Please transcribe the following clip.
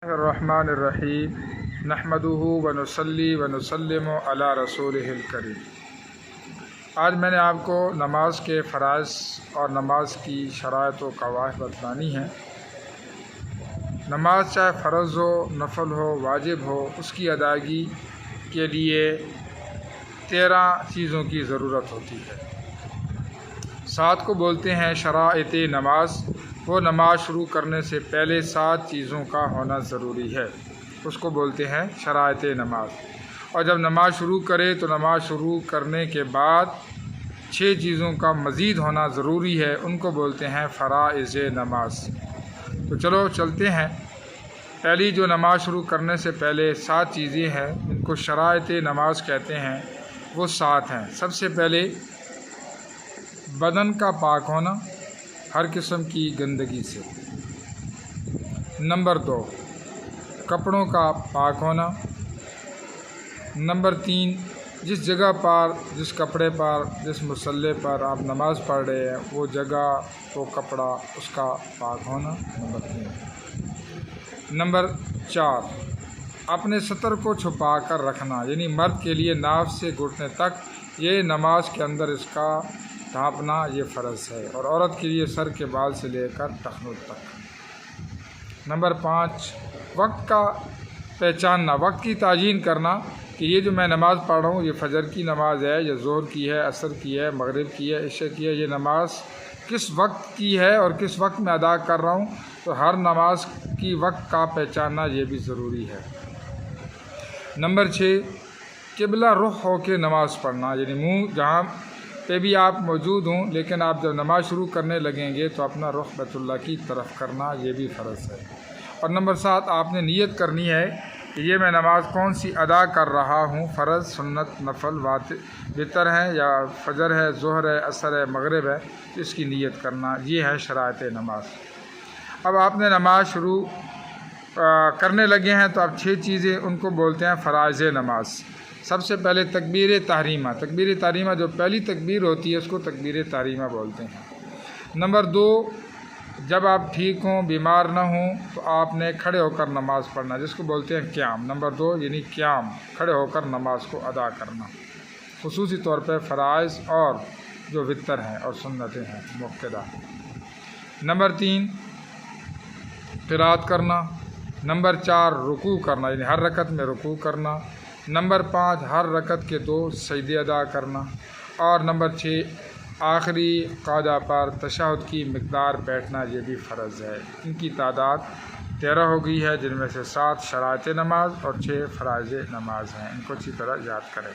الرحمن الرحیم نحمدہ ونصلی ونسلم علی رسولہ الکریم۔ آج میں نے آپ کو نماز کے فرائض اور نماز کی شرائط و قواعد بتلانی ہیں۔ نماز چاہے فرض ہو، نفل ہو، واجب ہو، اس کی ادائیگی کے لیے 13 چیزوں کی ضرورت ہوتی ہے۔ 7 کو بولتے ہیں شرائط نماز۔ وہ نماز شروع کرنے سے پہلے 7 چیزوں کا ہونا ضروری ہے، اس کو بولتے ہیں شرائط نماز۔ اور جب نماز شروع کرے تو نماز شروع کرنے کے بعد 6 چیزوں کا مزید ہونا ضروری ہے، ان کو بولتے ہیں فرائض نماز۔ تو چلو چلتے ہیں۔ پہلی جو نماز شروع کرنے سے پہلے 7 چیزیں ہیں، ان کو شرائط نماز کہتے ہیں، وہ 7 ہیں۔ سب سے پہلے بدن کا پاک ہونا ہر قسم کی گندگی سے۔ نمبر 2 کپڑوں کا پاک ہونا۔ نمبر 3 جس جگہ پر، جس کپڑے پر، جس مصلی پر آپ نماز پڑھ رہے ہیں، وہ جگہ، وہ کپڑا، اس کا پاک ہونا۔ نمبر 3۔ نمبر 4 اپنے ستر کو چھپا کر رکھنا، یعنی مرد کے لیے ناف سے گھٹنے تک یہ نماز کے اندر اس کا ڈھانپنا یہ فرض ہے، اور عورت کے لیے سر کے بال سے لے کر ٹخنوں تک۔ نمبر 5 وقت کا پہچاننا، وقت کی تعیین کرنا کہ یہ جو میں نماز پڑھ رہا ہوں یہ فجر کی نماز ہے، یا ظہر کی ہے، عصر کی ہے، مغرب کی ہے، عشاء کی ہے، یہ نماز کس وقت کی ہے اور کس وقت میں ادا کر رہا ہوں۔ تو ہر نماز کی وقت کا پہچاننا یہ بھی ضروری ہے۔ نمبر 6 قبلہ رخ ہو کے نماز پڑھنا، یعنی منہ جہاں پہ بھی آپ موجود ہوں، لیکن آپ جب نماز شروع کرنے لگیں گے تو اپنا رخ بیت اللہ کی طرف کرنا یہ بھی فرض ہے۔ اور نمبر 7 آپ نے نیت کرنی ہے کہ یہ میں نماز کون سی ادا کر رہا ہوں، فرض، سنت، نفل، وتر ہے، یا فجر ہے، ظہر ہے، عصر ہے، مغرب ہے، اس کی نیت کرنا، یہ ہے شرائط نماز۔ اب آپ نے نماز شروع کرنے لگے ہیں تو اب 6 چیزیں، ان کو بولتے ہیں فرائض نماز۔ سب سے پہلے تکبیر تحریمہ، تکبیر تحریمہ جو پہلی تکبیر ہوتی ہے اس کو تکبیر تحریمہ بولتے ہیں۔ نمبر 2 جب آپ ٹھیک ہوں، بیمار نہ ہوں، تو آپ نے کھڑے ہو کر نماز پڑھنا، جس کو بولتے ہیں قیام۔ نمبر 2 یعنی قیام، کھڑے ہو کر نماز کو ادا کرنا، خصوصی طور پہ فرائض اور جو وتر ہیں اور سنتیں ہیں مؤکدہ۔ نمبر 3 قرات کرنا۔ نمبر 4 رکوع کرنا، یعنی ہر رکعت میں رکوع کرنا۔ نمبر 5 ہر رکعت کے 2 سجدے ادا کرنا۔ اور نمبر 6 آخری قعدہ پر تشہد کی مقدار بیٹھنا، یہ بھی فرض ہے۔ ان کی تعداد 13 ہو گئی ہے، جن میں سے 7 شرائط نماز اور 6 فرائض نماز ہیں۔ ان کو اچھی طرح یاد کریں۔